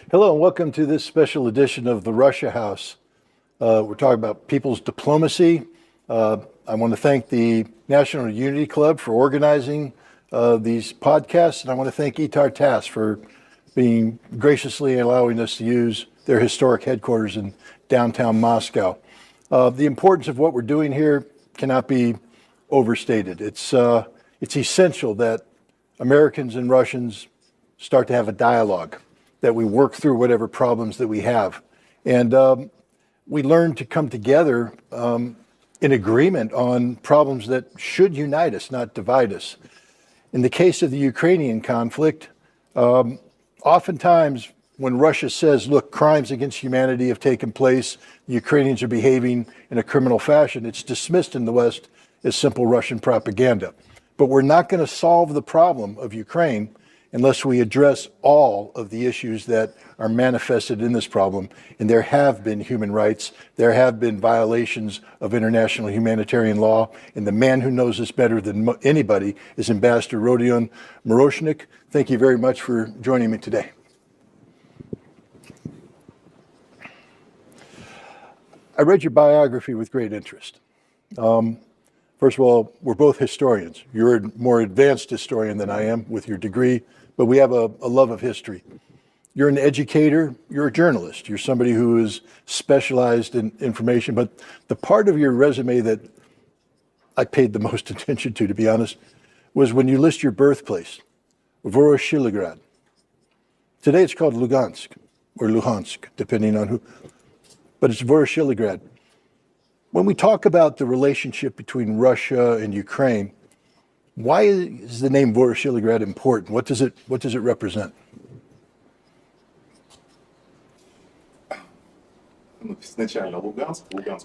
Hello and welcome to this special edition of the Russia House. We're talking about people's diplomacy. I want to thank the National Unity Club for organizing these podcasts, and I want to thank Itar Tass for being graciously allowing us to use their historic headquarters in downtown Moscow. The importance of what we're doing here cannot be overstated. It's essential that Americans and Russians start to have a dialogue, that we work through whatever problems that we have. And we learn to come together in agreement on problems that should unite us, not divide us. In the case of the Ukrainian conflict, oftentimes when Russia says, look, crimes against humanity have taken place, the Ukrainians are behaving in a criminal fashion, it's dismissed in the West as simple Russian propaganda. But we're not going to solve the problem of Ukraine unless we address all of the issues that are manifested in this problem. And there have been human rights, there have been violations of international humanitarian law, and the man who knows this better than anybody is Ambassador Rodion Moroshnik. Thank you very much for joining me today. I read your biography with great interest. First of all, we're both historians. You're a more advanced historian than I am with your degree, but we have a love of history. You're an educator, you're a journalist, you're somebody who is specialized in information, but the part of your resume that I paid the most attention to be honest, was when you list your birthplace, Voroshilograd. Today it's called Lugansk, or Luhansk, depending on who, but it's Voroshilograd. When we talk about the relationship between Russia and Ukraine, why is the name Voroshilograd important? What does it represent?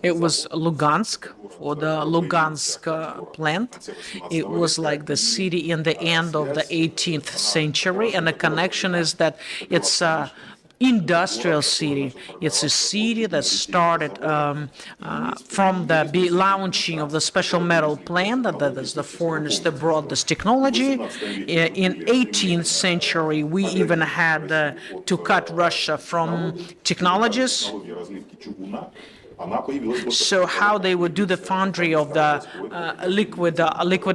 It was Lugansk, or the Lugansk plant. It was like the city in the end of the 18th century, and the connection is that it's a industrial city. It's a city that started from the launching of the special metal plant, that is the foreigners that brought this technology. In 18th century, we even had to cut Russia from technologies. So how they would do the foundry of the liquid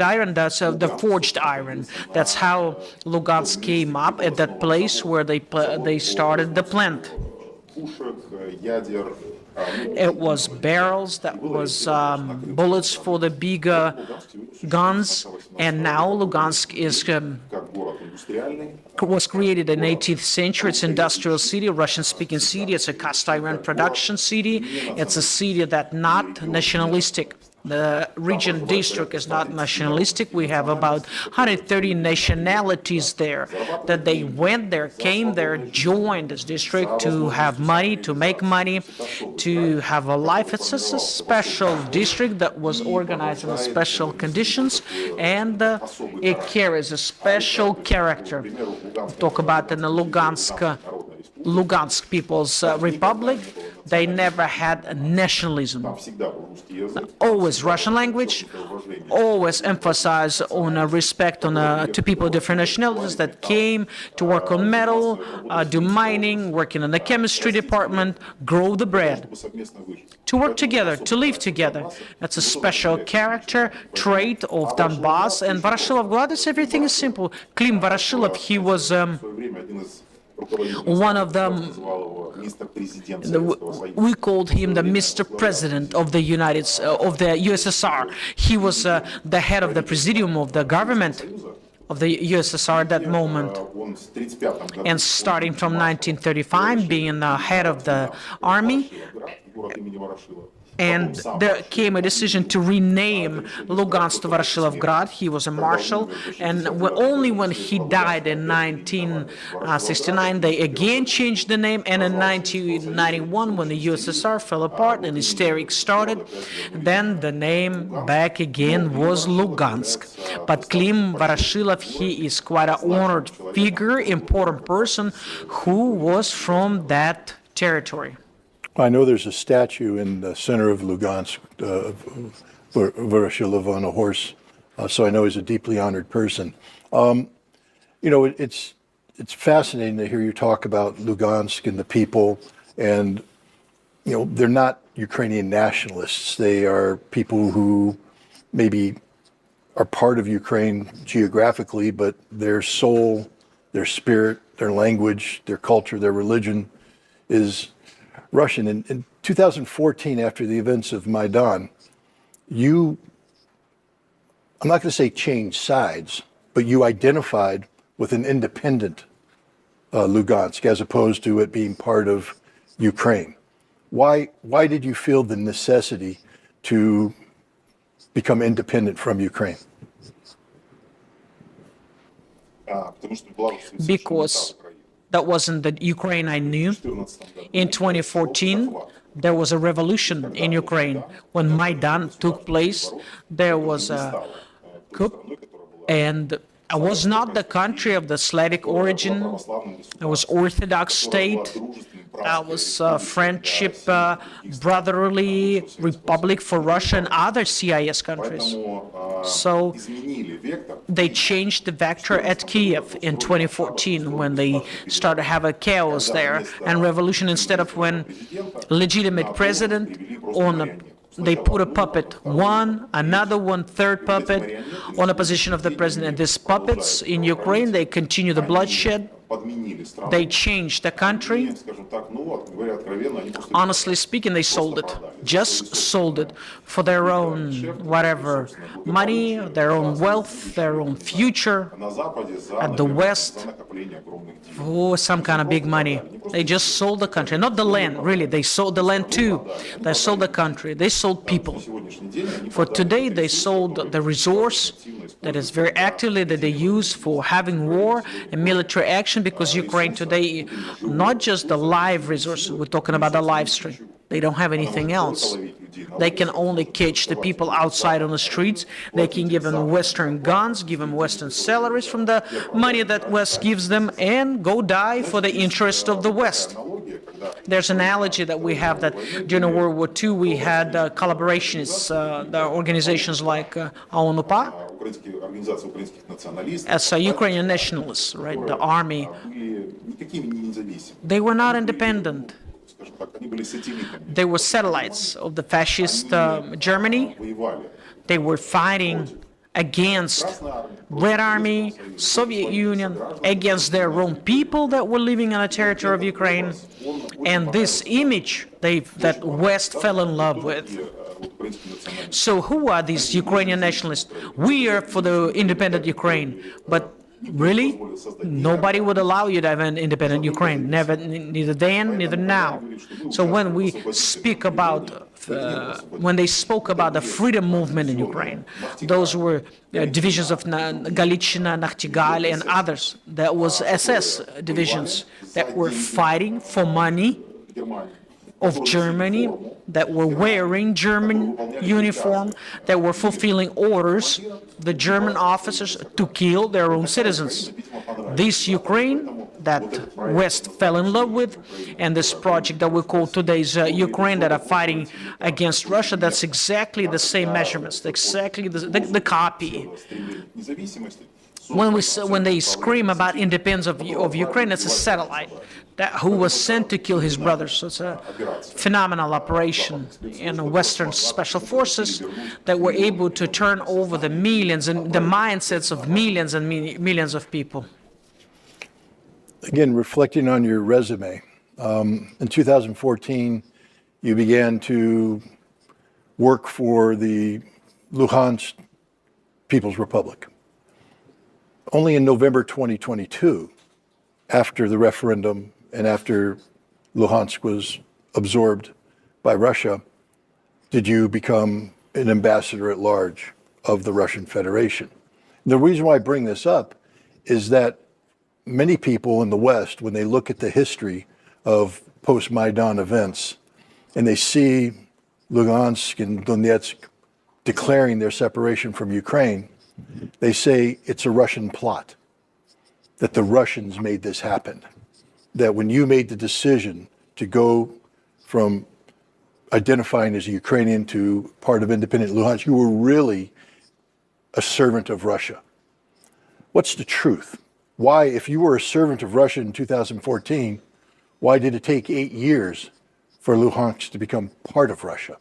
iron, that's the forged iron. That's how Lugansk came up at that place where they started the plant. It was barrels, that was bullets for the bigger guns, and now Lugansk was created in the 18th century. It's an industrial city, a Russian-speaking city. It's a cast iron production city. It's a city that's not nationalistic. The region district is not nationalistic. We have about 130 nationalities there, that they went there, came there, joined this district to have money, to make money, to have a life. It's just a special district that was organized in special conditions, and it carries a special character. We talk about in the Lugansk People's Republic. They never had nationalism. Always Russian language, always emphasize on respect to people of different nationalities that came to work on metal, do mining, working in the chemistry department, grow the bread. To work together, to live together. That's a special character, trait of Donbas. And Voroshilov Gladys, everything is simple. Klim Voroshilov, he was one of them. We called him the Mr. President of the USSR. He was the head of the presidium of the government of the USSR at that moment. And starting from 1935, being the head of the army, and there came a decision to rename Lugansk to Voroshilovgrad. He was a marshal, and only when he died in 1969, they again changed the name, and in 1991, when the USSR fell apart and hysterics started, then the name back again was Lugansk. But Klim Voroshilov, he is quite an honored figure, important person who was from that territory. I know there's a statue in the center of Lugansk, Voroshilov on a horse, so I know he's a deeply honored person. You know, it's it's fascinating to hear you talk about Lugansk and the people, and they're not Ukrainian nationalists. They are people who maybe are part of Ukraine geographically, but their soul, their spirit, their language, their culture, their religion is Russian. In 2014, after the events of Maidan, I'm not going to say changed sides, but you identified with an independent Lugansk as opposed to it being part of Ukraine. Why did you feel the necessity to become independent from Ukraine? Because that wasn't the Ukraine I knew. In 2014, there was a revolution in Ukraine. When Maidan took place, there was a coup, and it was not the country of the Slavic origin. It was Orthodox state. That was friendship, brotherly republic for Russia and other CIS countries. So they changed the vector at Kiev in 2014 when they started to have a chaos there and revolution instead of when legitimate president they put a puppet, another one, third puppet on a position of the president. And these puppets in Ukraine, they continue the bloodshed. They changed the country. Honestly speaking, they sold it, just sold it for their own whatever money, their own wealth, their own future at the West, for some kind of big money. They just sold the country, not the land, really. They sold the land too. They sold the country. They sold people. For today, they sold the resource that is very actively that they use for having war and military action, because Ukraine today, not just the live resources, we're talking about the live stream. They don't have anything else. They can only catch the people outside on the streets. They can give them Western guns, give them Western salaries from the money that West gives them, and go die for the interest of the West. There's an analogy that we have that during World War II we had collaborations, the organizations like ONUPA, as Ukrainian nationalists, right, the army. They were not independent. They were satellites of the fascist Germany. They were fighting against Red Army, Soviet Union, against their own people that were living on the territory of Ukraine. And this image that West fell in love with. So who are these Ukrainian nationalists? We are for the independent Ukraine, but really, nobody would allow you to have an independent Ukraine, neither then, neither now. So when we speak about, when they spoke about the freedom movement in Ukraine, those were divisions of Galician, Nachtigal, and others. That was SS divisions that were fighting for money of Germany, that were wearing German uniform, that were fulfilling orders, the German officers, to kill their own citizens. This Ukraine that West fell in love with, and this project that we call today's Ukraine that are fighting against Russia, that's exactly the same measurements, exactly the copy. When they scream about independence of Ukraine, it's a satellite who was sent to kill his brothers. So it's a phenomenal operation in Western special forces that were able to turn over the millions and the mindsets of millions and millions of people. Again, reflecting on your resume, in 2014, you began to work for the Luhansk People's Republic. Only in November 2022, after the referendum and after Luhansk was absorbed by Russia, did you become an ambassador at large of the Russian Federation. And the reason why I bring this up is that many people in the West, when they look at the history of post-Maidan events, and they see Lugansk and Donetsk declaring their separation from Ukraine, they say it's a Russian plot, that the Russians made this happen, that when you made the decision to go from identifying as a Ukrainian to part of independent Luhansk, you were really a servant of Russia. What's the truth why, if you were a servant of Russia in 2014, why did it take 8 years for Luhansk to become part of Russia?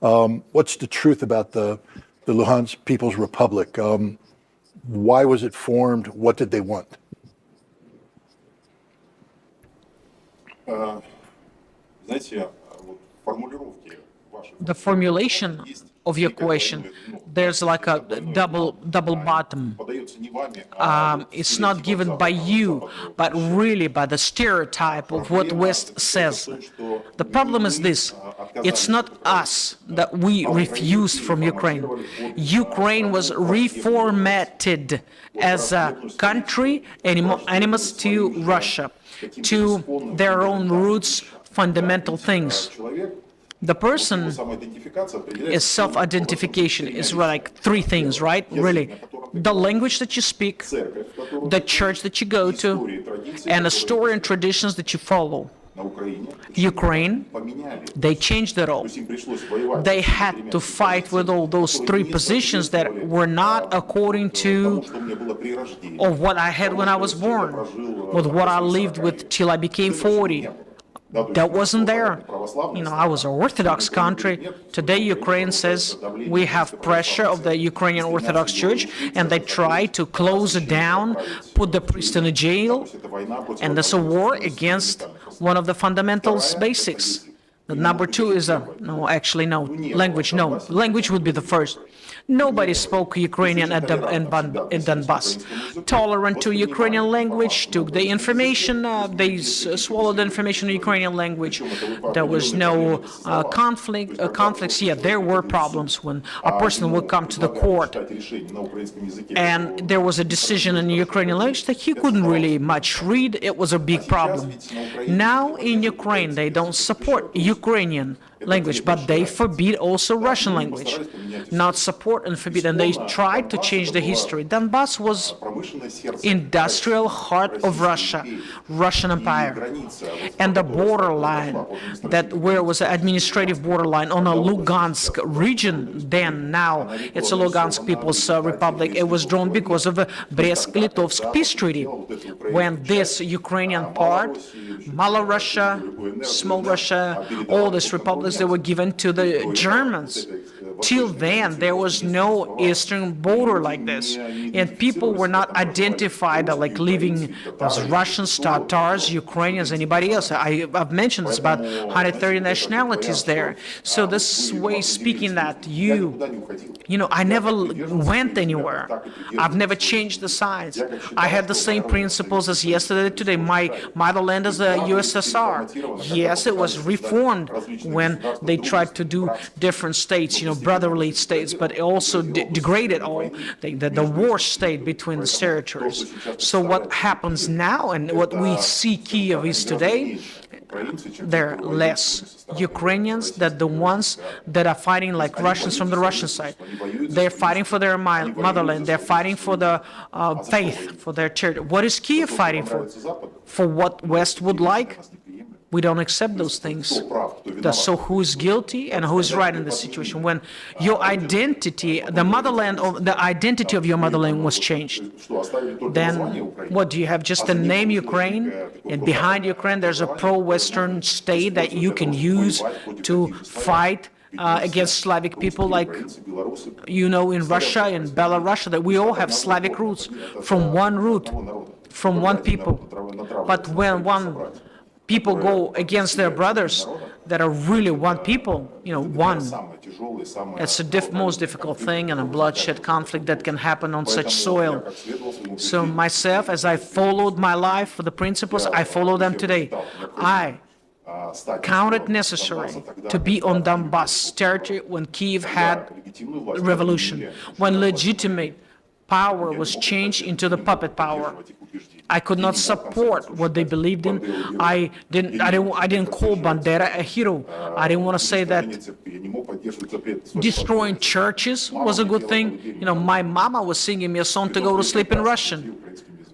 What's the truth about the Luhansk People's Republic? Why was it formed? What did they want? The formulation of your question, there's like a double bottom. It's not given by you, but really by the stereotype of what West says. The problem is this: it's not us that we refused from Ukraine. Ukraine was reformatted as a country animus to Russia, to their own roots, fundamental things. The person is self-identification is like three things, right? Really, the language that you speak, the church that you go to, and the story and traditions that you follow. Ukraine, they changed it all. They had to fight with all those three positions that were not according to of what I had when I was born, with what I lived with till I became 40. That wasn't there. You know, I was an Orthodox country. Today, Ukraine says we have pressure of the Ukrainian Orthodox Church, and they try to close it down, put the priest in a jail, and there's a war against one of the fundamental basics. The number two is language. No, language would be the first. Nobody spoke Ukrainian in Donbas. Tolerant to Ukrainian language, took the information, they swallowed the information in Ukrainian language. There was no conflicts. Yeah, there were problems when a person would come to the court and there was a decision in Ukrainian language that he couldn't really much read. It was a big problem. Now in Ukraine, they don't support Ukrainian language, but they forbid also Russian language. Not support and forbid, and they tried to change the history. Donbass was industrial heart of Russia, Russian Empire, and the borderline where was an administrative borderline on a Lugansk region. Then now it's a Lugansk People's Republic. It was drawn because of the Brest-Litovsk peace treaty, when this Ukrainian part, Malorussia, Small Russia, all these republics, they were given to the Germans. Till then, there was no eastern border like this, and people were not identified like living as Russians, Tatars, Ukrainians, anybody else. I've mentioned this, about 130 nationalities there. So this way speaking that you know, I never went anywhere. I've never changed the sides. I had the same principles as yesterday, today. My motherland is the USSR. Yes, it was reformed when they tried to do different states, you know, brotherly states, but it also degraded all the war state between the territories. So what happens now and what we see Kiev is today, there are less Ukrainians than the ones that are fighting like Russians from the Russian side. They're fighting for their motherland. They're fighting for the faith, for their territory. What is Kiev fighting for? For what West would like? We don't accept those things. So who is guilty and who is right in this situation? When your identity, the identity of your motherland was changed, then what do you have? Just the name Ukraine, and behind Ukraine there's a pro-Western state that you can use to fight against Slavic people, like you know in Russia and Belarus, that we all have Slavic roots from one root, from one people. But when people go against their brothers that are really one people, you know, one. It's the most difficult thing and a bloodshed conflict that can happen on such soil. So myself, as I followed my life for the principles, I follow them today. I count it necessary to be on Donbas territory when Kiev had revolution, when legitimate power was changed into the puppet power. I could not support what they believed in. I didn't call Bandera a hero. I didn't want to say that destroying churches was a good thing. You know, my mama was singing me a song to go to sleep in Russian,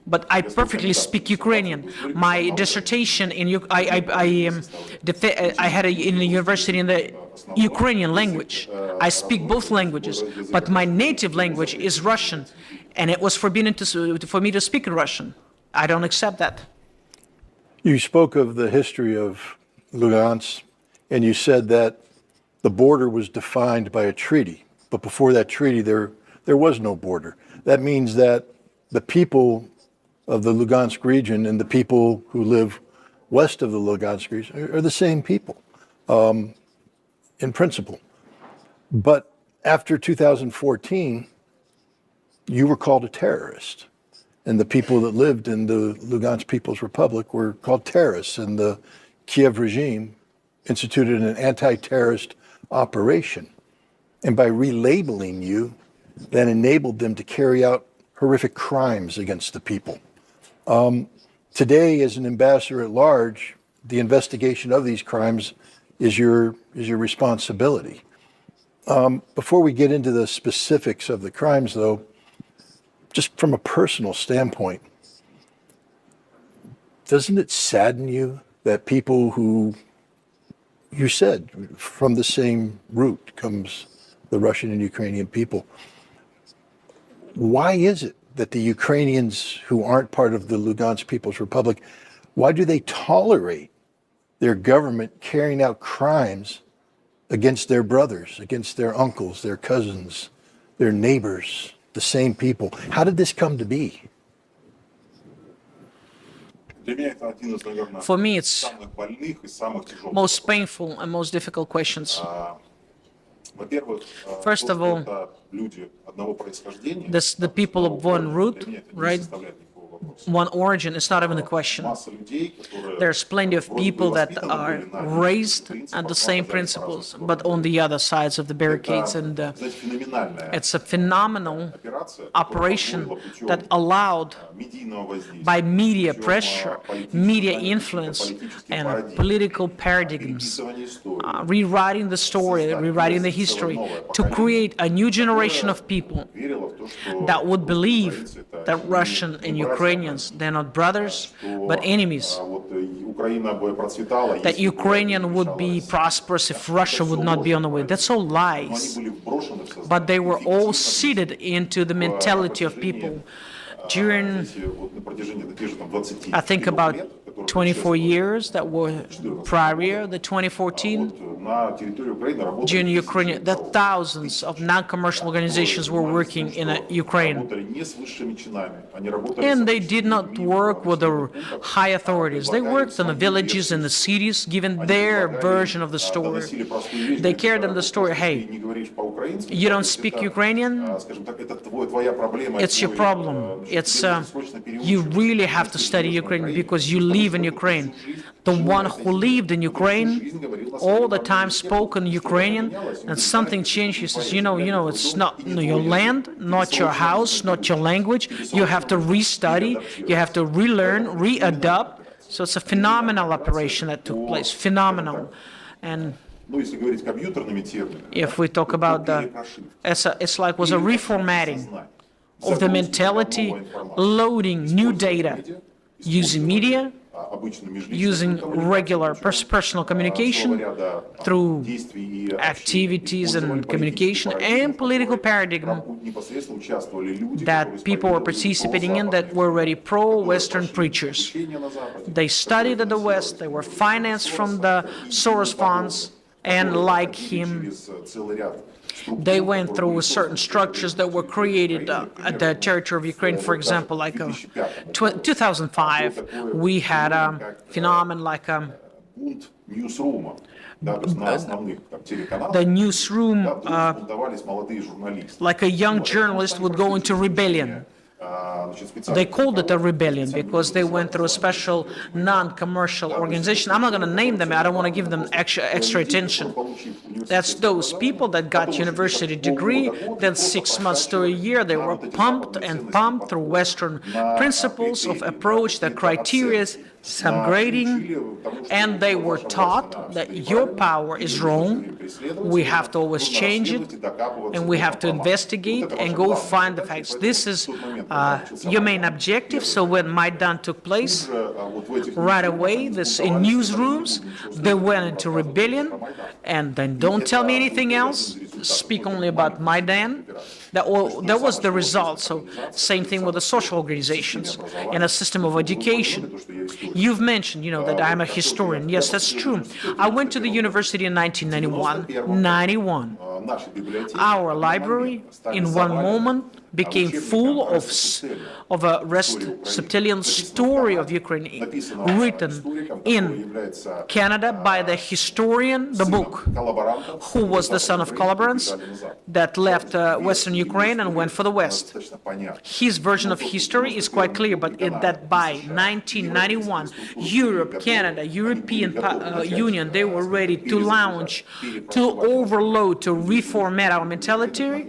but I perfectly speak Ukrainian. My dissertation I had in the university in the Ukrainian language. I speak both languages, but my native language is Russian, and it was forbidden for me to speak in Russian. I don't accept that. You spoke of the history of Lugansk, and you said that the border was defined by a treaty. But before that treaty, there was no border. That means that the people of the Lugansk region and the people who live west of the Lugansk region are the same people in principle. But after 2014, you were called a terrorist. And the people that lived in the Lugansk People's Republic were called terrorists. And the Kiev regime instituted an anti-terrorist operation. And by relabeling you, that enabled them to carry out horrific crimes against the people. Today, as an ambassador at large, the investigation of these crimes is your responsibility. Before we get into the specifics of the crimes, though, just from a personal standpoint, doesn't it sadden you that people who, you said, from the same root comes the Russian and Ukrainian people, why is it that the Ukrainians who aren't part of the Lugansk People's Republic, why do they tolerate their government carrying out crimes against their brothers, against their uncles, their cousins, their neighbors, the same people? How did this come to be? For me, it's most painful and most difficult questions. First of all, the people of one root, right? One origin is not even a question. There's plenty of people that are raised at the same principles, but on the other sides of the barricades. And it's a phenomenal operation that allowed, by media pressure, media influence, and political paradigms, rewriting the story, rewriting the history, to create a new generation of people that would believe that Russian and Ukrainians, they're not brothers, but enemies. That Ukrainian would be prosperous if Russia would not be on the way. That's all lies. But they were all seeded into the mentality of people during, I think, about 24 years that were prior, the 2014, during Ukraine, that thousands of non-commercial organizations were working in Ukraine. And they did not work with the high authorities. They worked in the villages and the cities, giving their version of the story. They carried them the story, hey, you don't speak Ukrainian? It's your problem. It's you really have to study Ukrainian because you live in Ukraine. The one who lived in Ukraine all the time spoke in Ukrainian, and something changed. He says, you know, it's not your land, not your house, not your language. You have to restudy, you have to relearn, readapt. So it's a phenomenal operation that took place, phenomenal. And if we talk about it's like was a reformatting of the mentality, loading new data, using media, using regular personal communication through activities and communication and political paradigm that people were participating in that were already pro-Western preachers. They studied at the West, they were financed from the Soros funds, and like him, they went through certain structures that were created at the territory of Ukraine. For example, like 2005, we had a phenomenon like the newsroom, like a young journalist would go into rebellion. They called it a rebellion because they went through a special non-commercial organization. I'm not going to name them. I don't want to give them extra attention. That's those people that got university degree, then 6 months to a year, they were pumped and pumped through Western principles of approach, the criteria, some grading, and they were taught that your power is wrong, we have to always change it, and we have to investigate and go find the facts. This is your main objective. So when Maidan took place, right away, this in newsrooms, they went into rebellion, and then don't tell me anything else. speak only about Maidan. That was the result. So same thing with the social organizations and a system of education. You've mentioned, that I'm a historian. Yes, that's true. I went to the university in 1991. Our library, in one moment, became full of a Aristotelian story of Ukraine written in Canada by the historian, the book, who was the son of collaborants that left Western Ukraine and went for the West. His version of history is quite clear, but that by 1991, Europe, Canada, European Union, they were ready to launch, to overload, to reformat our mentality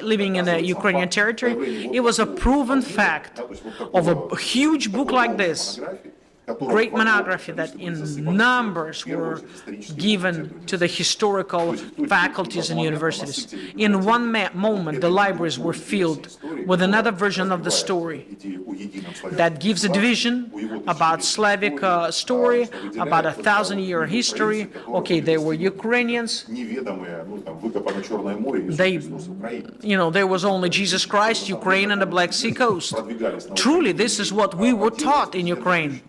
living in the Ukrainian territory. It was a proven fact of a huge book like this, great monography that in numbers were given to the historical faculties and universities. In one moment, the libraries were filled with another version of the story that gives a division about Slavic story, about 1,000-year history. Okay, they were Ukrainians. There was only Jesus Christ, Ukraine, and the Black Sea coast. Truly, this is what we were taught in Ukraine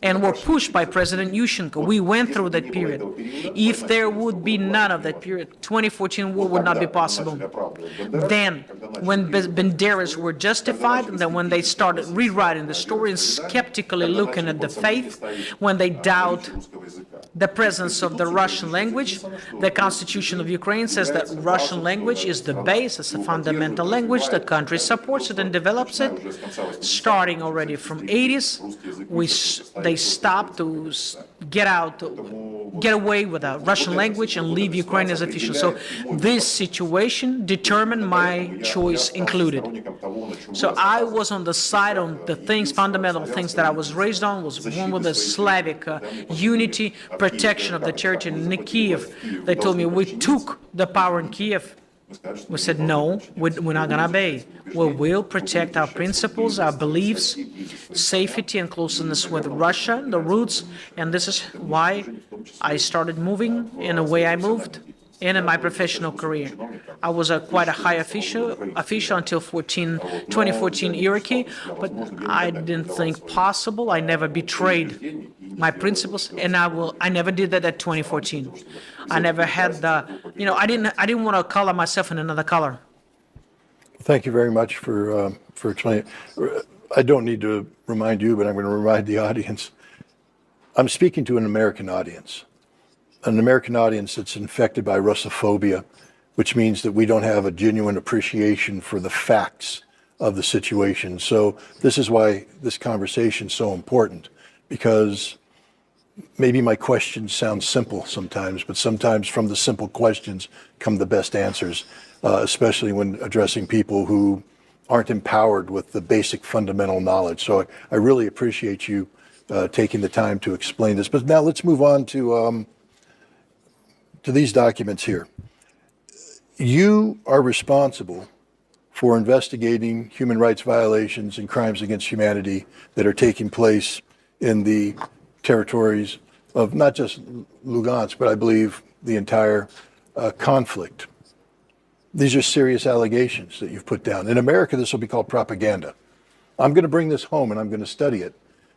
and were pushed by President Yushchenko. We went through that period. If there would be none of that period, 2014 war would not be possible. Then, when Banderas were justified, and then when they started rewriting the story and skeptically looking at the faith, when they doubt the presence of the Russian language, the Constitution of Ukraine says that Russian language is the base, it's a fundamental language. The country supports it and develops it. Starting already from 80s, they stopped to get away with the Russian language and leave Ukraine as official. So this situation determined my choice included. So I was on the side on the fundamental things that I was raised on, was one with the Slavic unity, protection of the territory in Kiev. They told me we took the power in Kiev. We said, no, we're not going to obey. We will protect our principles, our beliefs, safety and closeness with Russia, the roots. And this is why I started moving in the way I moved and in my professional career. I was quite a high official until 2014 Iraqi, but I didn't think possible. I never betrayed my principles, and I never did that at 2014. I never had I didn't want to color myself in another color. Thank you very much for explaining. I don't need to remind you, but I'm going to remind the audience. I'm speaking to an American audience that's infected by Russophobia, which means that we don't have a genuine appreciation for the facts of the situation. So this is why this conversation is so important, because maybe my questions sound simple sometimes, but sometimes from the simple questions come the best answers, especially when addressing people who aren't empowered with the basic fundamental knowledge. So I really appreciate you taking the time to explain this. But now let's move on to these documents here. You are responsible for investigating human rights violations and crimes against humanity that are taking place in the territories of not just Lugansk, but I believe the entire conflict. These are serious allegations that you've put down. In America, this will be called propaganda. I'm going to bring this home and I'm going to study it,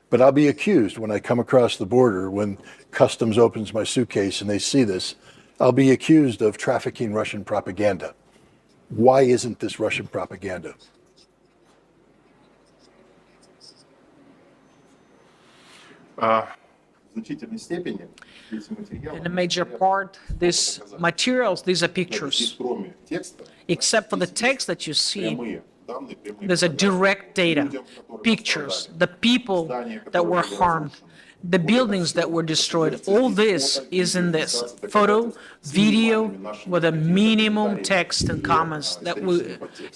but I'll be accused when I come across the border, when customs opens my suitcase and they see this, I'll be accused of trafficking Russian propaganda. Why isn't this Russian propaganda? In a major part, these materials, these are pictures. Except for the text that you see, there's a direct data, pictures, the people that were harmed, the buildings that were destroyed. All this is in this photo, video, with a minimum text and comments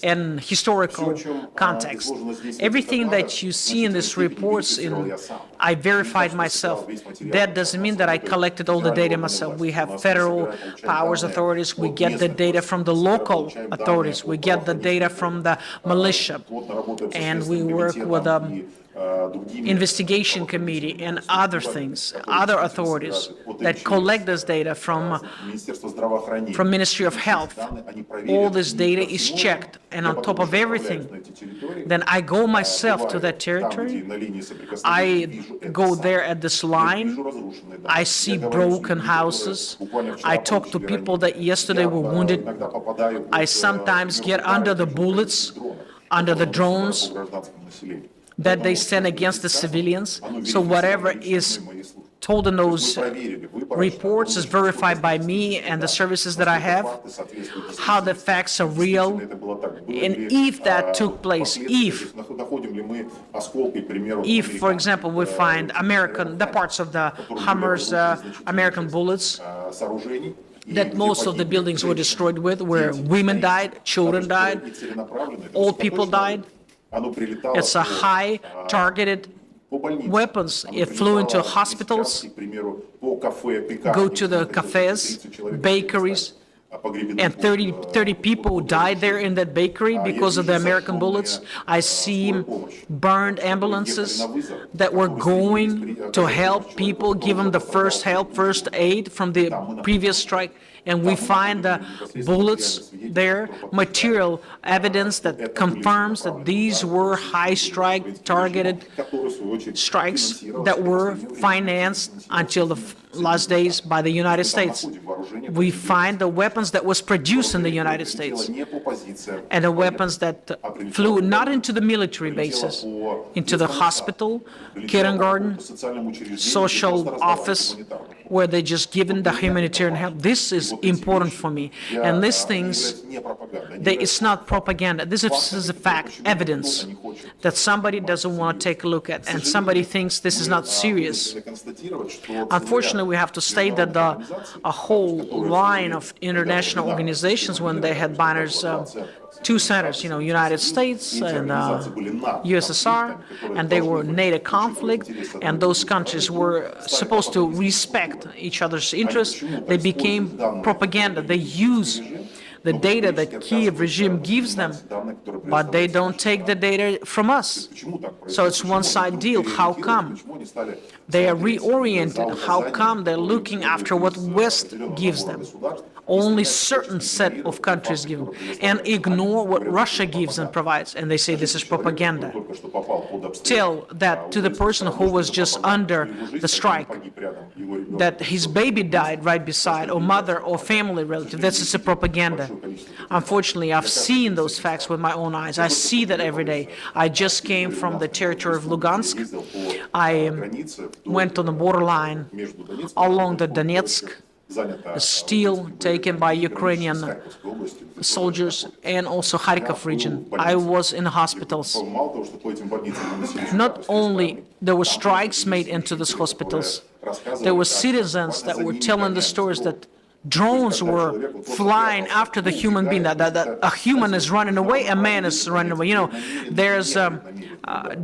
and historical context. Everything that you see in these reports, I verified myself. That doesn't mean that I collected all the data myself. We have federal powers authorities. We get the data from the local authorities. We get the data from the militia. And we work with investigation committee and other things, other authorities that collect this data from Ministry of Health. All this data is checked, and on top of everything, then I go myself to that territory. I go there at this line. I see broken houses. I talk to people that yesterday were wounded. I sometimes get under the bullets, under the drones that they send against the civilians. So whatever is told in those reports is verified by me and the services that I have, how the facts are real, and if that took place, if, for example, we find the parts of the Hummers, American bullets, that most of the buildings were destroyed with, where women died, children died, old people died. It's a high targeted weapons. It flew into hospitals, go to the cafes, bakeries, and 30 people died there in that bakery because of the American bullets. I see burned ambulances that were going to help people, give them the first help, first aid from the previous strike. And we find the bullets there, material evidence that confirms that these were high strike targeted strikes that were financed until the last days by the United States. We find the weapons that was produced in the United States and the weapons that flew not into the military bases, into the hospital, kindergarten, social office, where they just given the humanitarian help. This is important for me. And these things, it's not propaganda. This is a fact, evidence that somebody doesn't want to take a look at, and somebody thinks this is not serious. Unfortunately, we have to state that a whole line of international organizations, when they had banners, two centers, United States and USSR, and they were NATO conflict, and those countries were supposed to respect each other's interests. They became propaganda. They use the data that Kiev regime gives them, but they don't take the data from us. So it's one-side deal. How come? They are reoriented. How come they're looking after what West gives them? Only certain set of countries give them, and ignore what Russia gives and provides, and they say this is propaganda. Tell that to the person who was just under the strike, that his baby died right beside, or mother or family relative. This is a propaganda. Unfortunately, I've seen those facts with my own eyes. I see that every day. I just came from the territory of Lugansk. I went on the borderline along the Donetsk, still taken by Ukrainian soldiers, and also Kharkov region. I was in hospitals. Not only there were strikes made into these hospitals, there were citizens that were telling the stories that drones were flying after the human being, that a human is running away, a man is running away. There's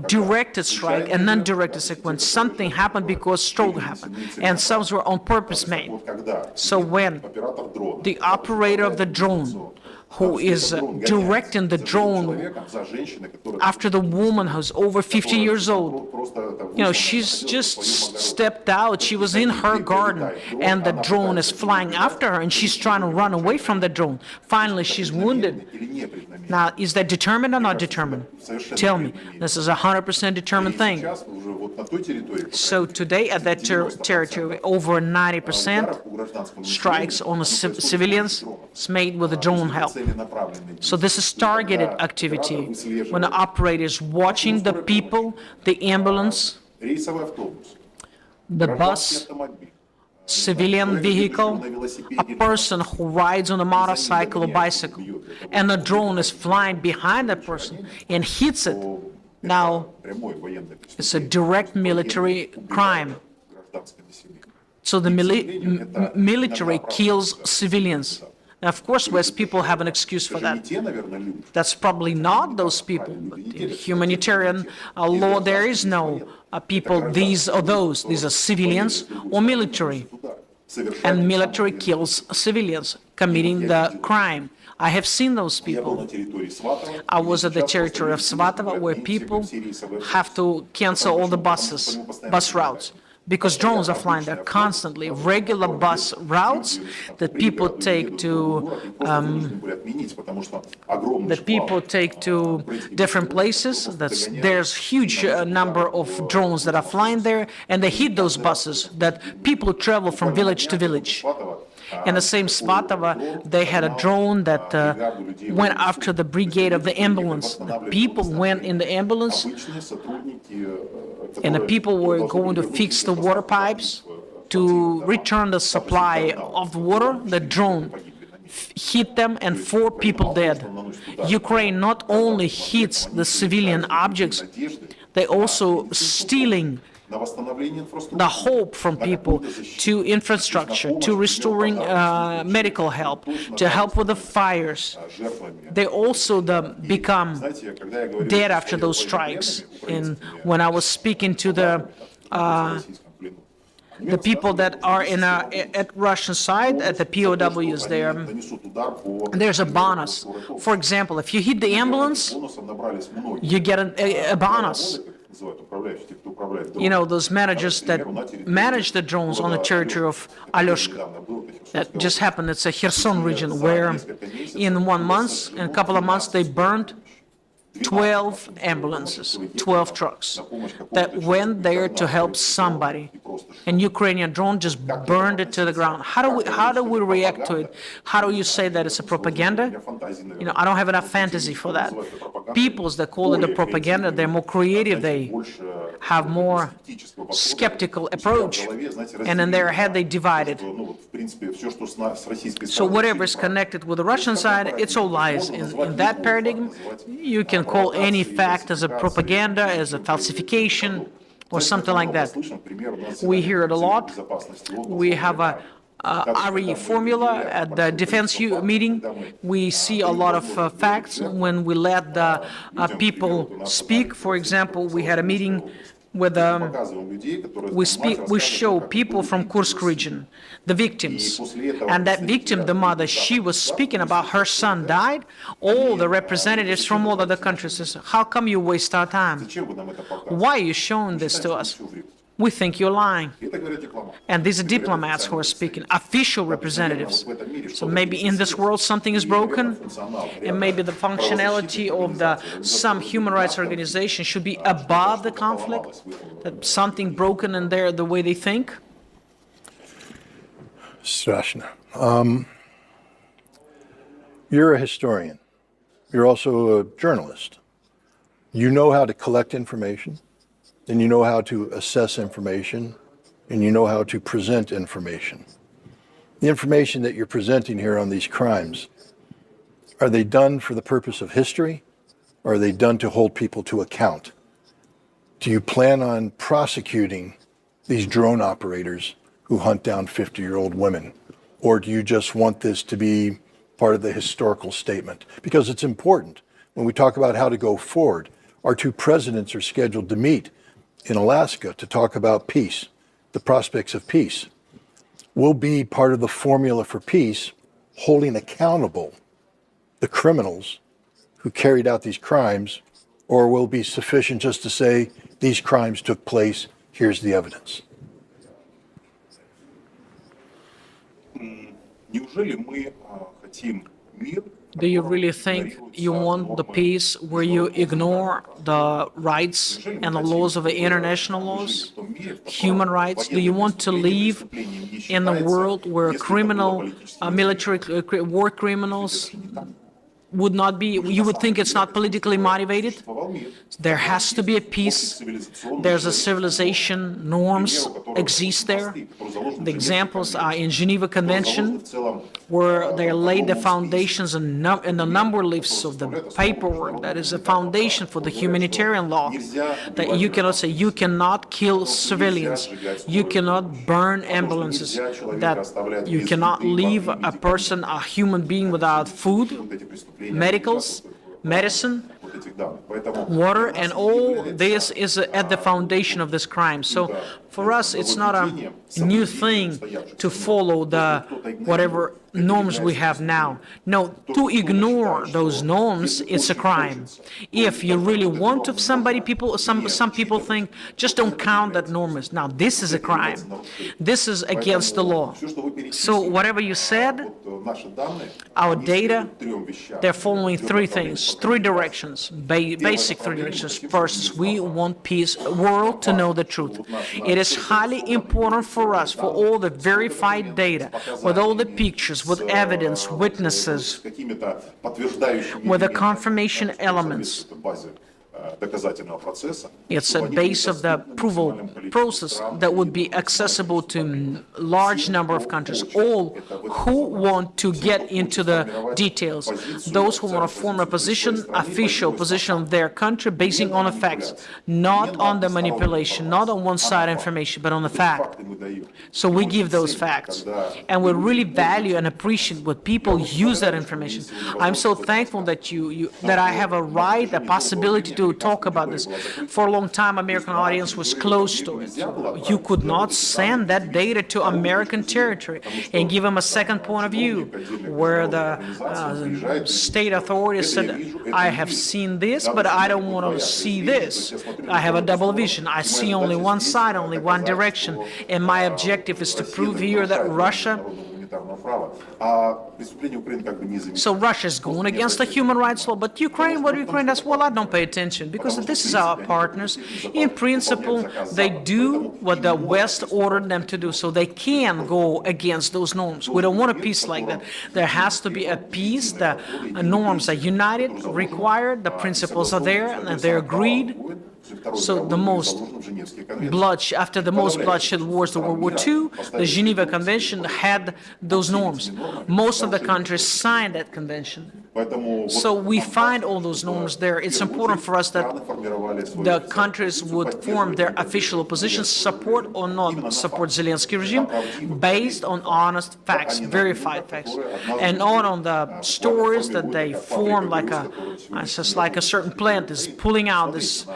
directed strike and non-directed strike when something happened because stroke happened, and some were on purpose made. So when the operator of the drone, who is directing the drone after the woman who's over 50 years old, she's just stepped out, she was in her garden, and the drone is flying after her, and she's trying to run away from the drone. Finally, she's wounded. Now, is that determined or not determined? Tell me. This is a 100% determined thing. So today, at that territory, over 90% strikes on the civilians is made with the drone help. So this is targeted activity when the operator is watching the people, the ambulance, the bus, civilian vehicle, a person who rides on a motorcycle or bicycle, and the drone is flying behind that person and hits it. Now, it's a direct military crime. So the military kills civilians. Now, of course, West people have an excuse for that. That's probably not those people. But in humanitarian law, there is no people, these or those. These are civilians or military. And military kills civilians committing the crime. I have seen those Я был people. на территории Сватова. I was at the territory of Svatova, where people have to cancel all the bus routes, because drones are flying there constantly. Regular bus routes that people take to different places. There's huge number of drones that are flying there, and they hit those buses that people travel from village to village. In the same Svatova, they had a drone that went after the brigade of the ambulance. The people went in the ambulance, and the people were going to fix the water pipes to return the supply of water. The drone hit them, and 4 people dead. Ukraine not only hits the civilian objects, they also stealing the hope from people to infrastructure, to restoring medical help, to help with the fires. They also become dead after those strikes. And when I was speaking to the people that are at Russian side, at the POWs there, there's a bonus. For example, if you hit the ambulance, you get a bonus. You know, those managers that manage the drones on the territory of Alyoshka. That just happened. It's a Kherson region where in 1 month, in a couple of months, they burned 12 ambulances, 12 trucks that went there to help somebody. And Ukrainian drone just burned it to the ground. How do we react to it? How do you say that it's a propaganda? You know, I don't have enough fantasy for that. Peoples that call it a propaganda, they're more creative, they have more skeptical approach, and in their head they divide it. So whatever is connected with the Russian side, it's all lies. In that paradigm, you can call any fact as a propaganda, as a falsification, or something like that. We hear it a lot. We have a RE formula at the defense meeting. We see a lot of facts when we let the people speak. For example, we had a meeting with we show people from Kursk region, the victims, and that victim, the mother, she was speaking about her son died. All the representatives from all other countries says, "How come you waste our time? Why are you showing this to us? We think you're lying." And these are diplomats who are speaking, official representatives. So maybe in this world something is broken, and maybe the functionality of some human rights organization should be above the conflict, that something broken in there the way they think. Strashna. You're a historian. You're also a journalist. You know how to collect information, and you know how to assess information, and you know how to present information. The information that you're presenting here on these crimes, are they done for the purpose of history, or are they done to hold people to account? Do you plan on prosecuting these drone operators who hunt down 50-year-old women? Or do you just want this to be part of the historical statement? Because it's important. When we talk about how to go forward, our 2 presidents are scheduled to meet in Alaska to talk about peace, the prospects of peace. Will be part of the formula for peace, holding accountable the criminals who carried out these crimes, or will be sufficient just to say these crimes took place, here's the evidence? Do you really think you want the peace where you ignore the rights and the laws of the international laws, human rights? Do you want to live in a world where military war criminals would not be, you would think it's not politically motivated? There has to be a peace. There's a civilization, norms exist there. The examples are in Geneva Convention, where they laid the foundations and the number lists of the paperwork that is a foundation for the humanitarian law. That you cannot say, you cannot kill civilians, you cannot burn ambulances, that you cannot leave a person, a human being, without food, medicine, water, and all this is at the foundation of this crime. So For us, it's not a new thing to follow the whatever norms we have now. No, to ignore those norms, it's a crime. If you really want to, some people think, just don't count that norms. Now, this is a crime. This is against the law. So whatever you said, our data, they're following three things, three directions, basic three directions. First, we want peace, world to know the truth. It is highly important for us, for all the verified data, with all the pictures, with evidence, witnesses, with the confirmation elements. It's a base of the approval process that would be accessible to a large number of countries, all who want to get into the details, those who want to form a position, official position of their country, basing on the facts, not on the manipulation, not on one-side information, but on the fact. So we give those facts, and we really value and appreciate when people use that information. I'm so thankful that that I have a right, a possibility to talk about this. For a long time, American audience was closed to it. You could not send that data to American territory and give them a second point of view, where the state authorities said, I have seen this, but I don't want to see this. I have a double vision. I see only one side, only one direction, and my objective is to prove here that Russia. So Russia is going against the human rights law, but Ukraine, what Ukraine does, well, I don't pay attention, because this is our partners. In principle, they do what the West ordered them to do, so they can go against those norms. We don't want a peace like that. There has to be a peace. The norms are united, required, the principles are there, and they're agreed. So the most bloodshed, after the most bloodshed wars of World War II, the Geneva Convention had those norms. Most of the countries signed that convention. So we find all those norms there. It's important for us that the countries would form their official positions, support or not support Zelensky regime, based on honest facts, verified facts, and not on the stories that they form like it's just like a certain plant is pulling out this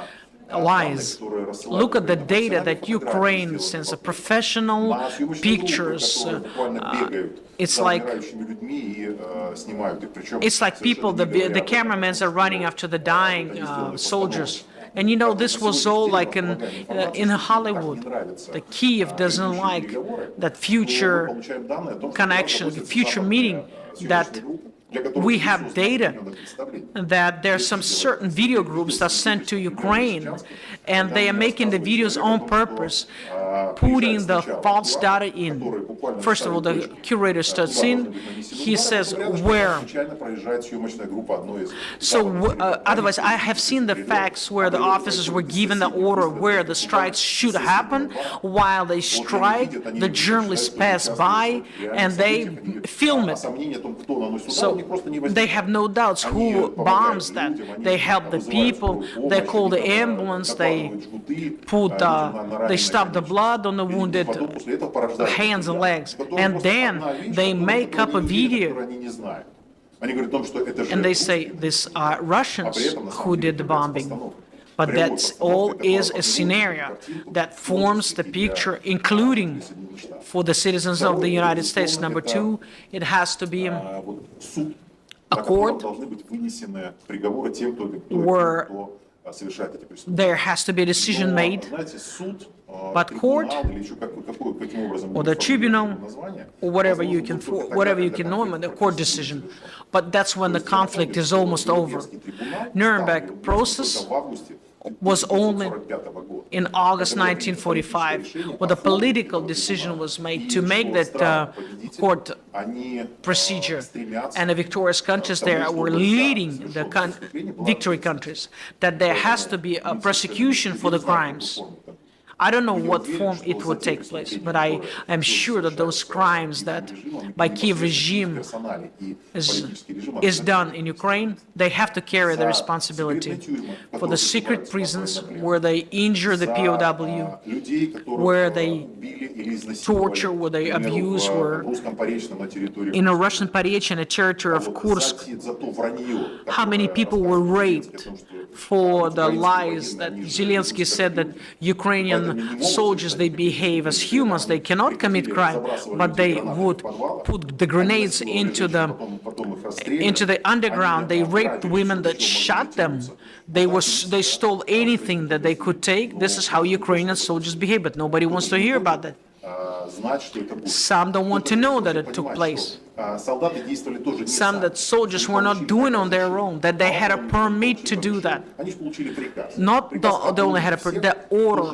lies. Look at the data that Ukraine sends, professional pictures. It's like people, the cameramen are running after the dying soldiers. And you know, this was all like in Hollywood. The Kiev doesn't like that future connection, the future meeting, that we have data that there are some certain video groups that are sent to Ukraine, and they are making the videos on purpose, putting the false data in. First of all, the curator starts in, he says where. So otherwise, I have seen the facts where the officers were given the order where the strikes should happen. While they strike, the journalists pass by and they film it. So they have no doubts who bombs that. They help the people, they call the ambulance, they stop the blood on the wounded hands and legs, and then they make up a video and they say these are Russians who did the bombing. But that's all is a scenario that forms the picture, including for the citizens of the United States. Number two, it has to be a court where there has to be a decision made, but court or the tribunal or whatever you can name it, the court decision. But that's when the conflict is almost over. Nuremberg process was only in August 1945, where the political decision was made to make that court procedure, and the victorious countries there were leading the victory countries, that there has to be a prosecution for the crimes. I don't know what form it would take place, but I am sure that those crimes that by Kiev regime is done in Ukraine, they have to carry the responsibility for the secret prisons where they injure the POW, where they torture, where they abuse, where in a Russian Parech, in a territory of Kursk, how many people were raped for the lies that Zelensky said that Ukrainian soldiers, they behave as humans, they cannot commit crime, but they would put the grenades into the underground. They raped women that shot them. They stole anything that they could take. This is how Ukrainian soldiers behave, but nobody wants to hear about that. Some don't want to know that it took place. Some that soldiers were not doing on their own, that they had a permit to do that. Not they only had the order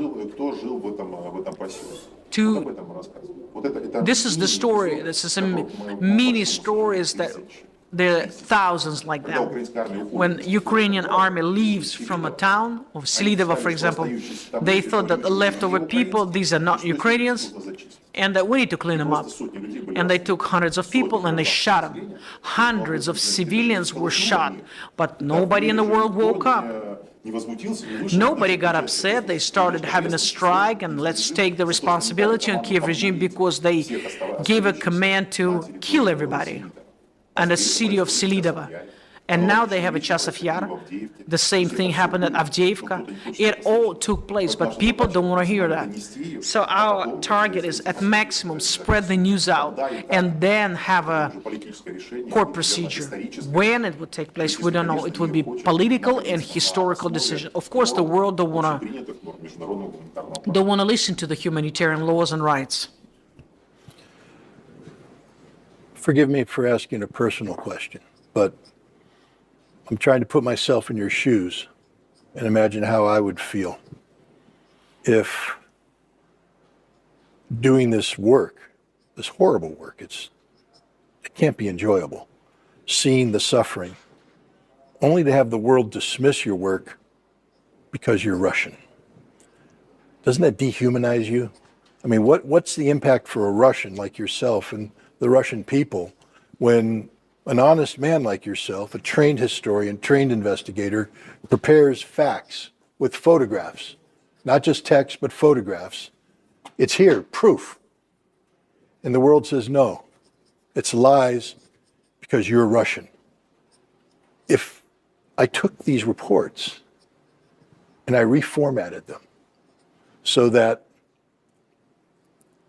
to. This is the story. This is a mini stories that there are thousands like that. When Ukrainian army leaves from a town of Selidova, for example, they thought that the leftover people, these are not Ukrainians, and that we need to clean them up. And they took hundreds of people and they shot them. Hundreds of civilians were shot, but nobody in the world woke up. Nobody got upset. They started having a strike and let's take the responsibility on Kiev regime because they gave a command to kill everybody. And the city of Selidova. And now they have a Chasov Yar. The same thing happened at Avdiivka. It all took place, but people don't want to hear that. So our target is at maximum spread the news out and then have a court procedure. When it would take place, we don't know. It would be political and historical decision. Of course, the world don't want to listen to the humanitarian laws and rights. Forgive me for asking a personal question, but I'm trying to put myself in your shoes and imagine how I would feel if doing this work, this horrible work, it can't be enjoyable, seeing the suffering, only to have the world dismiss your work because you're Russian. Doesn't that dehumanize you? I mean, what's the impact for a Russian like yourself and the Russian people when an honest man like yourself, a trained historian, trained investigator, prepares facts with photographs, not just text, but photographs. It's here, proof. And the world says, no, it's lies because you're Russian. If I took these reports and I reformatted them so that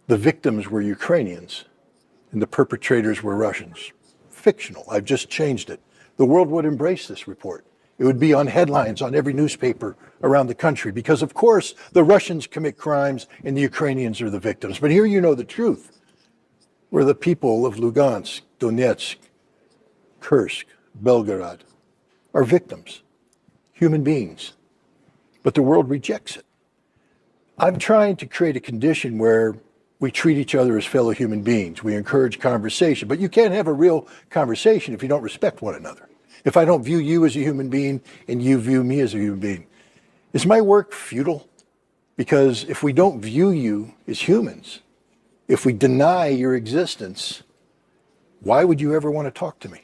the victims were Ukrainians and the perpetrators were Russians, fictional. I've just changed it. The world would embrace this report. It would be on headlines on every newspaper around the country because, of course, the Russians commit crimes and the Ukrainians are the victims. But here you know the truth. We're the people of Lugansk, Donetsk, Kursk, Belgorod are victims, human beings. But the world rejects it. I'm trying to create a condition where we treat each other as fellow human beings. We encourage conversation, but you can't have a real conversation if you don't respect one another. If I don't view you as a human being and you view me as a human being, is my work futile? Because if we don't view you as humans, if we deny your existence, why would you ever want to talk to me?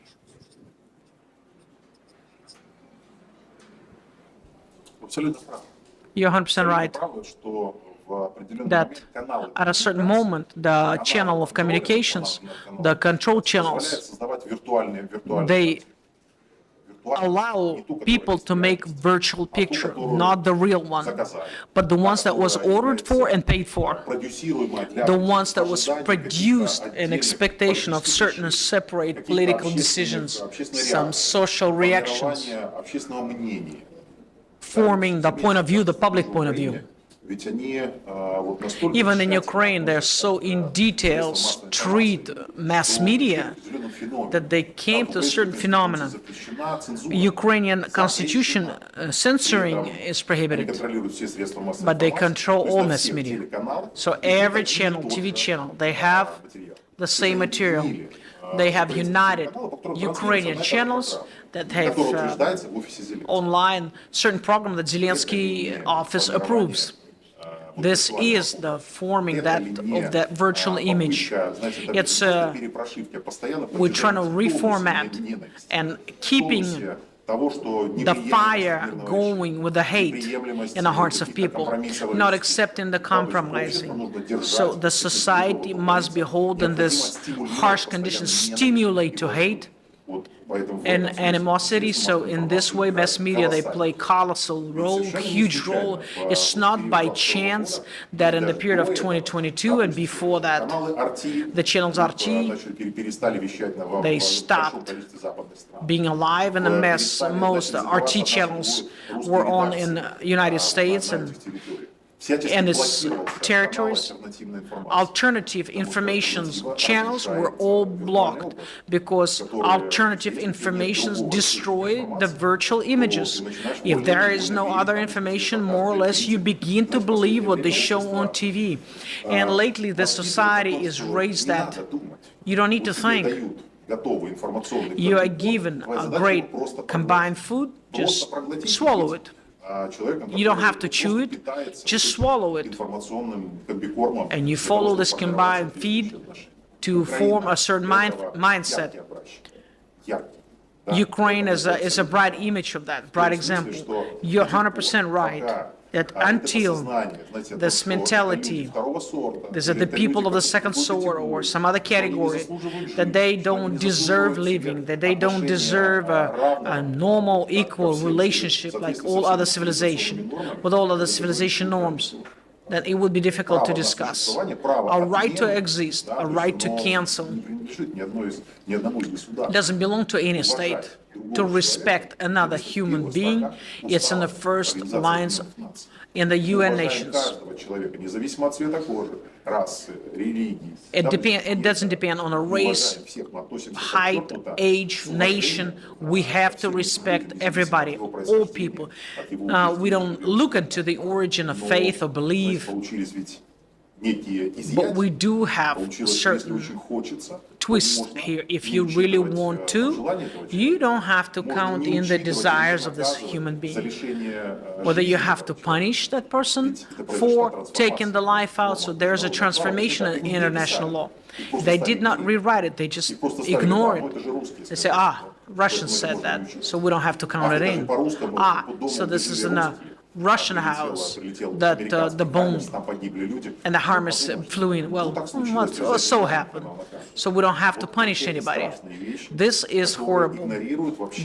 You're 100% right that at a certain moment, the channel of communications, the control channels, they allow people to make virtual picture, not the real one, but the ones that was ordered for and paid for, the ones that was produced in expectation of certain separate political decisions, some social reactions, forming the point of view, the public point of view. Even in Ukraine, they're so in detail treat mass media that they came to a certain phenomenon. Ukrainian constitution censoring is prohibited, but they control all mass media. So every channel, TV channel, they have the same material. They have united Ukrainian channels that have online certain program that Zelensky office approves. This is the forming of that virtual image. It's we're trying to reformat and keeping the fire going with the hate in the hearts of people, not accepting the compromising. So the society must behold in this harsh condition, stimulate to hate, and animosity. So in this way, mass media, they play colossal role, huge role. It's not by chance that in the period of 2022 and before that, the channels RT, they stopped being alive in the mass. Most RT channels were on in the United States and its territories. Alternative information channels were all blocked because alternative information destroy the virtual images. If there is no other information, more or less you begin to believe what they show on TV. And lately the society is raised that you don't need to think. You are given a great combined food, just swallow it. You don't have to chew it, just swallow it. And you follow this combined feed to form a certain mindset. Ukraine is a bright image of that, bright example. You're 100% right that until this mentality, these are the people of the second sort or some other category, that they don't deserve living, that they don't deserve a normal, equal relationship like all other civilization, with all other civilization norms, that it would be difficult to discuss. A right to exist, a right to cancel, doesn't belong to any state. To respect another human being, it's in the first lines in the UN nations. It doesn't depend on a race, height, age, nation. We have to respect everybody, all people. We don't look into the origin of faith or belief, but we do have certain twist here. If you really want to, you don't have to count in the desires of this human being. Whether you have to punish that person for taking the life out, so there's a transformation in international law. They did not rewrite it, they just ignore it. They say, Russians said that, so we don't have to count it in. So this is in a Russian house that the bomb and the harmers flew in. Well, what so happened? So we don't have to punish anybody. This is horrible.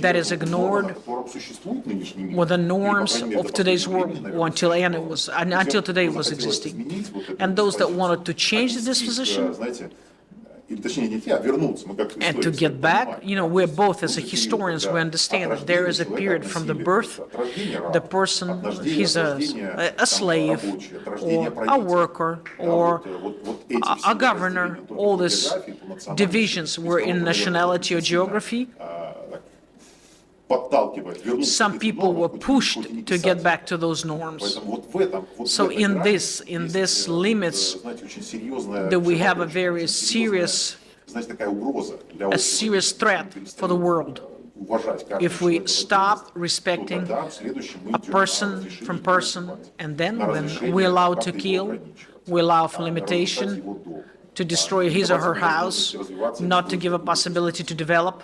That is ignored with the norms of today's world, until today it was existing. And those that wanted to change the disposition, and to get back, we're both, as historians, we understand that there is a period from the birth, the person, he's a slave, or a worker, or a governor. All these divisions were in nationality or geography. Some people were pushed to get back to those norms. So in this limits, that we have a very serious threat for the world. If we stop respecting a person from person, and then when we allow to kill, we allow for limitation, to destroy his or her house, not to give a possibility to develop.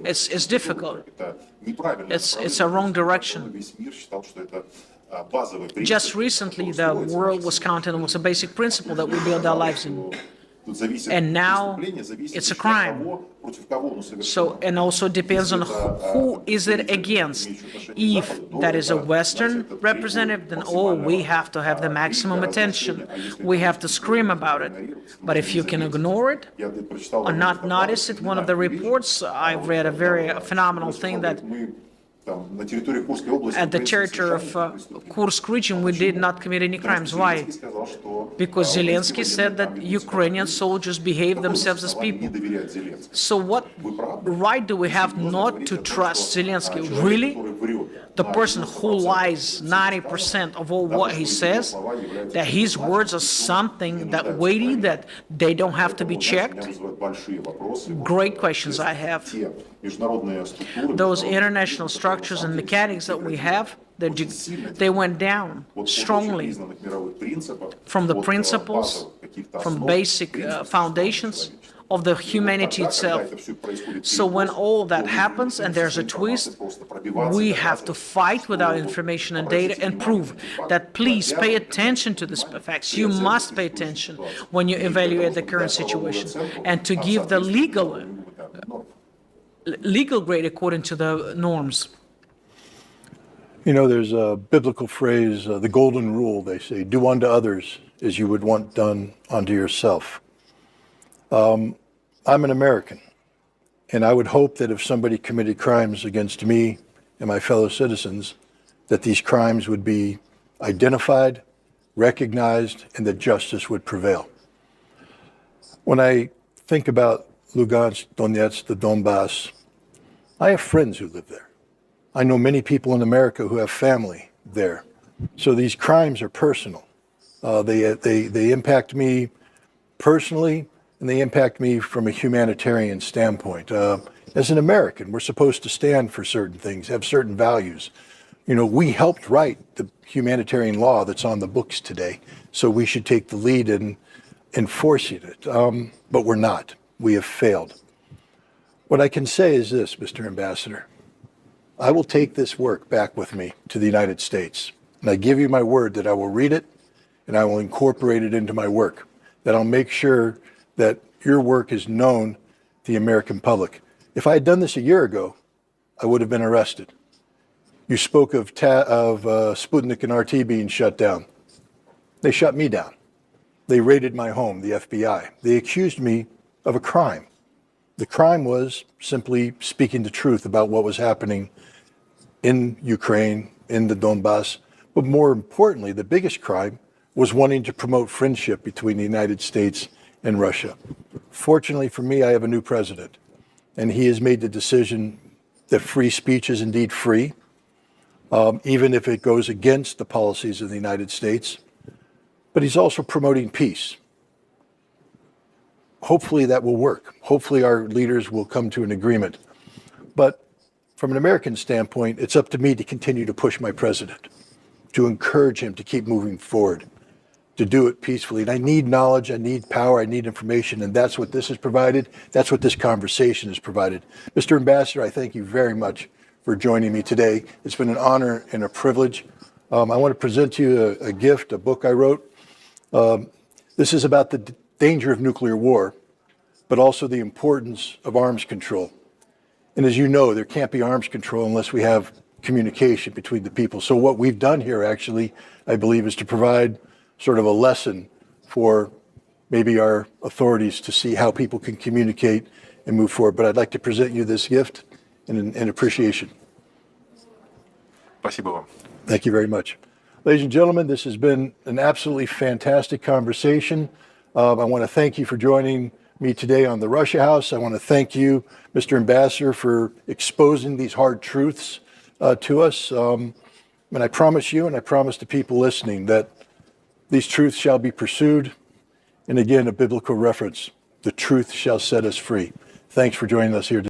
It's difficult. It's a wrong direction. Just recently, the world was counted, and was a basic principle that we build our lives in. And now it's a crime. So, and also depends on who is it against. If that is a Western representative, then we have to have the maximum attention. We have to scream about it. But if you can ignore it or not notice it, one of the reports I've read, a very phenomenal thing, that at the territory of Kursk region, we did not commit any crimes. Why? Because Zelensky said that Ukrainian soldiers behave themselves as people. So what right do we have not to trust Zelensky? Really? The person who lies 90% of all what he says, that his words are something that weighty, that they don't have to be checked? Great questions I have. Those international structures and mechanics that we have, they went down strongly from the principles, from basic foundations of the humanity itself. So when all that happens and there's a twist, we have to fight with our information and data and prove that, please pay attention to these facts. You must pay attention when you evaluate the current situation, and to give the legal legal grade according to the norms. You know, there's a biblical phrase, the golden rule, they say, do unto others as you would want done unto yourself. I'm an American, and I would hope that if somebody committed crimes against me and my fellow citizens, that these crimes would be identified, recognized, and that justice would prevail. When I think about Lugansk, Donetsk, the Donbass, I have friends who live there. I know many people in America who have family there. So these crimes are personal. They impact me personally, and they impact me from a humanitarian standpoint. As an American, we're supposed to stand for certain things, have certain values. You know, we helped write the humanitarian law that's on the books today, so we should take the lead in enforcing it. But we're not. We have failed. What I can say is this, Mr. Ambassador. I will take this work back with me to the United States. And I give you my word that I will read it and I will incorporate it into my work, that I'll make sure that your work is known to the American public. If I had done this a year ago, I would have been arrested. You spoke of Sputnik and RT being shut down. They shut me down. They raided my home, the FBI. They accused me of a crime. The crime was simply speaking the truth about what was happening in Ukraine, in the Donbass. But more importantly, the biggest crime was wanting to promote friendship between the United States and Russia. Fortunately for me, I have a new president, and he has made the decision that free speech is indeed free, even if it goes against the policies of the United States. But he's also promoting peace. Hopefully that will work. Hopefully our leaders will come to an agreement. But from an American standpoint, it's up to me to continue to push my president, to encourage him to keep moving forward, to do it peacefully. And I need knowledge, I need power, I need information, and that's what this has provided. That's what this conversation has provided. Mr. Ambassador, I thank you very much for joining me today. It's been an honor and a privilege. I want to present to you a gift, a book I wrote. This is about the danger of nuclear war, but also the importance of arms control. And as you know, there can't be arms control unless we have communication between the people. So what we've done here actually, I believe, is to provide sort of a lesson for maybe our authorities to see how people can communicate and move forward. But I'd like to present you this gift in appreciation. Спасибо вам. Thank you very much. Ladies and gentlemen, this has been an absolutely fantastic conversation. I want to thank you for joining me today on the Russia House. I want to thank you, Mr. Ambassador, for exposing these hard truths to us. And I promise you, and I promise the people listening, that these truths shall be pursued. And again, a biblical reference, the truth shall set us free. Thanks for joining us here today.